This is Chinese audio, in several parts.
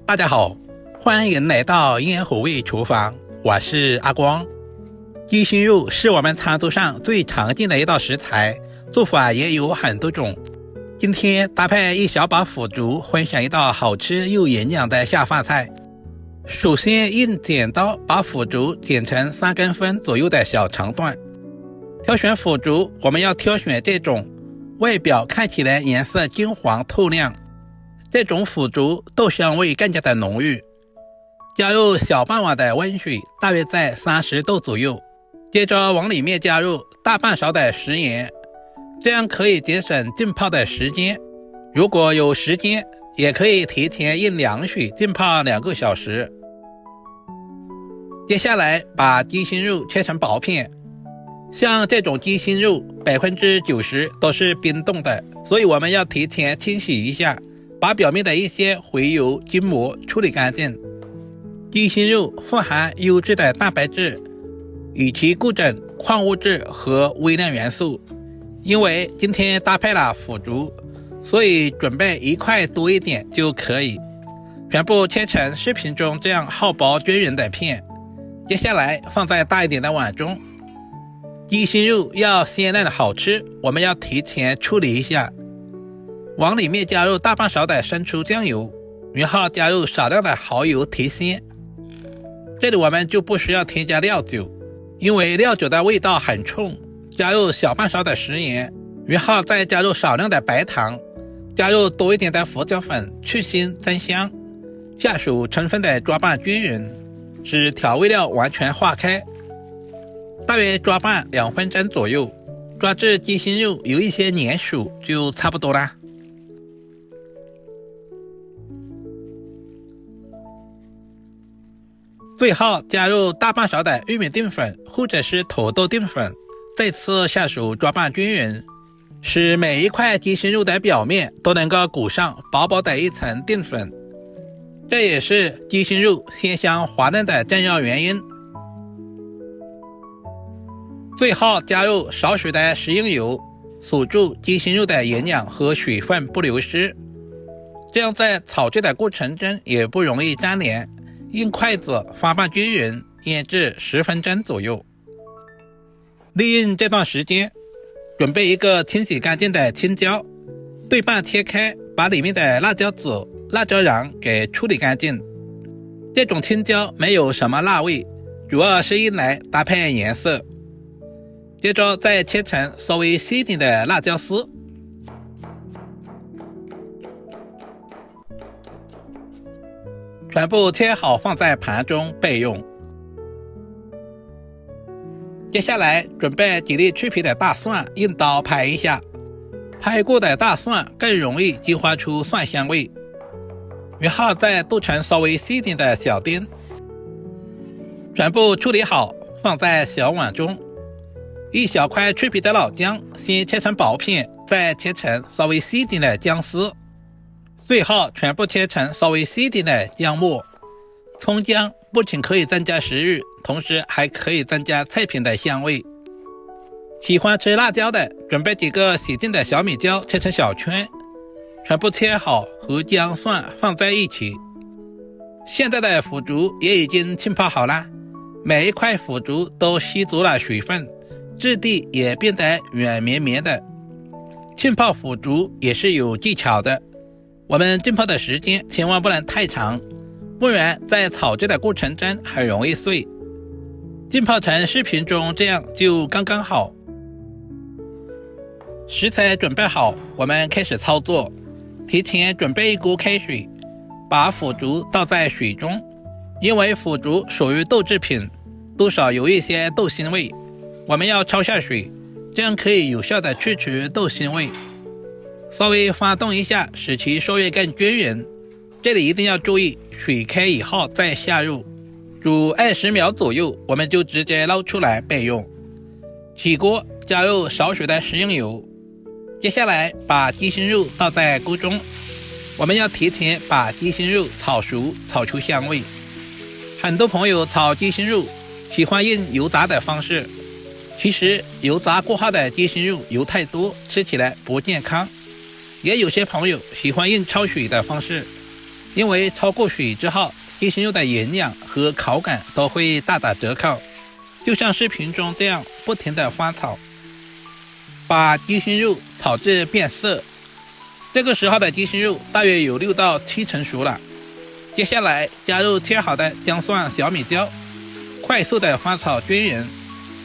大家好，欢迎来到烟火味厨房，我是阿光。鸡心肉是我们餐桌上最常见的一道食材，做法也有很多种。今天搭配一小把腐竹，分享一道好吃又营养的下饭菜。首先用剪刀把腐竹剪成3公分左右的小长段。挑选腐竹，我们要挑选这种外表看起来颜色金黄透亮，这种腐竹豆香味更加的浓郁。加入小半碗的温水，大约在30度左右。接着往里面加入大半勺的食盐，这样可以节省浸泡的时间。如果有时间，也可以提前用凉水浸泡2个小时。接下来把鸡心肉切成薄片。像这种鸡心肉 90% 都是冰冻的，所以我们要提前清洗一下，把表面的一些回油筋膜处理干净。鸡心肉富含优质的蛋白质、以其固整矿物质和微量元素。因为今天搭配了腐竹，所以准备1块多一点就可以。全部切成视频中这样厚薄均匀的片。接下来放在大一点的碗中。鸡心肉要鲜嫩好吃，我们要提前处理一下。往里面加入大半勺的生抽酱油，然后加入少量的蚝油提鲜。这里我们就不需要添加料酒，因为料酒的味道很冲。加入小半勺的食盐，然后再加入少量的白糖，加入多一点的胡椒粉去腥增香。下手充分的抓拌均匀，使调味料完全化开。大约抓拌2分钟左右，抓至鸡心肉有一些粘手就差不多啦。最后加入大半勺的玉米淀粉或者是土豆淀粉，再次下手抓拌均匀，使每一块鸡心肉的表面都能够裹上薄薄的一层淀粉，这也是鸡心肉鲜香滑嫩的重要原因。最后加入少许的食用油，锁住鸡心肉的营养和水分不流失，这样在炒制的过程中也不容易粘连。用筷子翻拌均匀，腌制10分钟左右。利用这段时间，准备一个清洗干净的青椒，对半切开，把里面的辣椒籽、辣椒瓤给处理干净。这种青椒没有什么辣味，主要是用来搭配颜色。接着再切成稍微细一点的辣椒丝，全部切好放在盘中备用。接下来准备几粒去皮的大蒜，用刀拍一下。拍过的大蒜更容易激发出蒜香味，然后再剁成稍微细一点的小丁。全部处理好放在小碗中。一小块去皮的老姜，先切成薄片，再切成稍微细一点的姜丝，最后全部切成稍微细一点的姜末。葱姜不仅可以增加食欲，同时还可以增加菜品的香味。喜欢吃辣椒的，准备几个洗净的小米椒，切成小圈，全部切好和姜蒜放在一起。现在的腐竹也已经浸泡好了，每一块腐竹都吸足了水分，质地也变得软绵绵的。浸泡腐竹也是有技巧的，我们浸泡的时间千万不能太长，不然在炒制的过程中很容易碎。浸泡成视频中这样就刚刚好。食材准备好，我们开始操作。提前准备一锅开水，把腐竹倒在水中，因为腐竹属于豆制品，多少有一些豆腥味，我们要焯下水，这样可以有效的去除豆腥味。稍微翻动一下，使其受热更均匀。这里一定要注意，水开以后再下入，煮20秒左右，我们就直接捞出来备用。起锅加入少许的食用油，接下来把鸡心肉倒在锅中，我们要提前把鸡心肉炒熟，炒出香味。很多朋友炒鸡心肉喜欢用油炸的方式，其实油炸过后的鸡心肉油太多，吃起来不健康。也有些朋友喜欢用焯水的方式，因为超过水之后，鸡心肉的营养和口感都会大打折扣，就像视频中这样不停地翻炒，把鸡心肉炒至变色。这个时候的鸡心肉大约有6到7成熟了。接下来加入切好的姜蒜、小米椒，快速的翻炒均匀，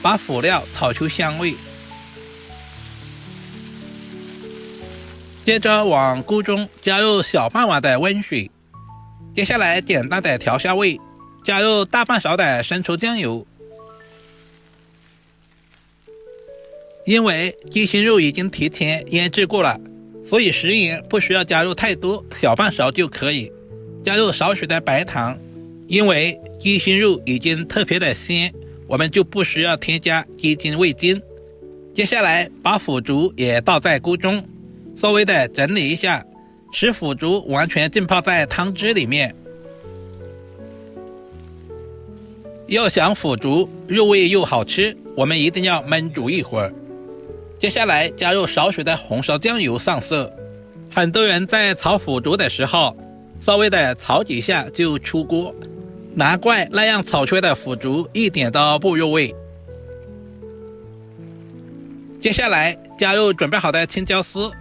把辅料炒出香味。接着往锅中加入小半碗的温水，接下来简单的调下味，加入大半勺的生抽酱油。因为鸡心肉已经提前腌制过了，所以食盐不需要加入太多，小半勺就可以。加入少许的白糖，因为鸡心肉已经特别的鲜，我们就不需要添加鸡精、味精。接下来把腐竹也倒在锅中，稍微的整理一下，使腐竹完全浸泡在汤汁里面。要想腐竹入味又好吃，我们一定要焖煮一会儿。接下来加入少许的红烧酱油上色。很多人在炒腐竹的时候稍微的炒几下就出锅，难怪那样炒出来的腐竹一点都不入味。接下来加入准备好的青椒丝，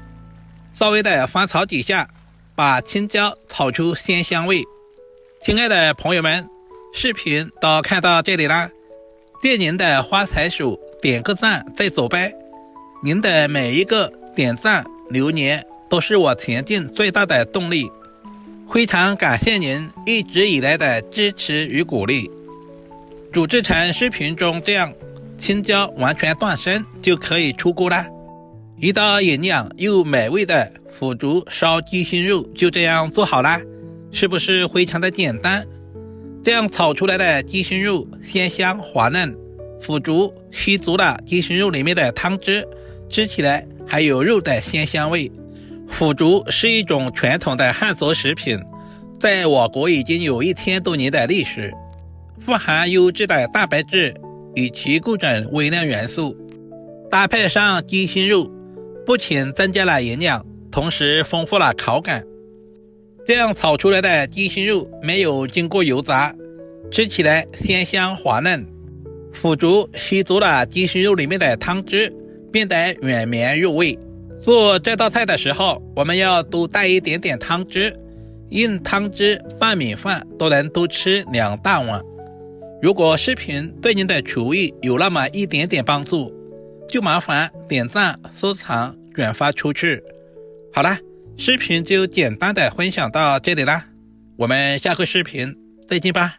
稍微的翻炒几下，把青椒炒出鲜香味。亲爱的朋友们，视频都看到这里啦，借您的发财手点个赞再走呗。您的每一个点赞留言都是我前进最大的动力，非常感谢您一直以来的支持与鼓励。煮制成视频中这样，青椒完全断生就可以出锅啦。一道营养又美味的腐竹烧鸡心肉就这样做好啦，是不是非常的简单？这样炒出来的鸡心肉鲜香滑嫩，腐竹吸足了鸡心肉里面的汤汁，吃起来还有肉的鲜香味。腐竹是一种传统的汉族食品，在我国已经有1000多年的历史，富含优质的蛋白质以及各种微量元素，搭配上鸡心肉，不仅增加了营养，同时丰富了口感。这样炒出来的鸡心肉没有经过油炸，吃起来鲜香滑嫩，腐竹吸足了鸡心肉里面的汤汁，变得软绵入味。做这道菜的时候，我们要多带一点点汤汁，用汤汁拌米饭都能多吃2大碗。如果视频对您的厨艺有那么一点点帮助，就麻烦点赞、收藏、转发出去。好啦，视频就简单的分享到这里啦，我们下个视频再见吧。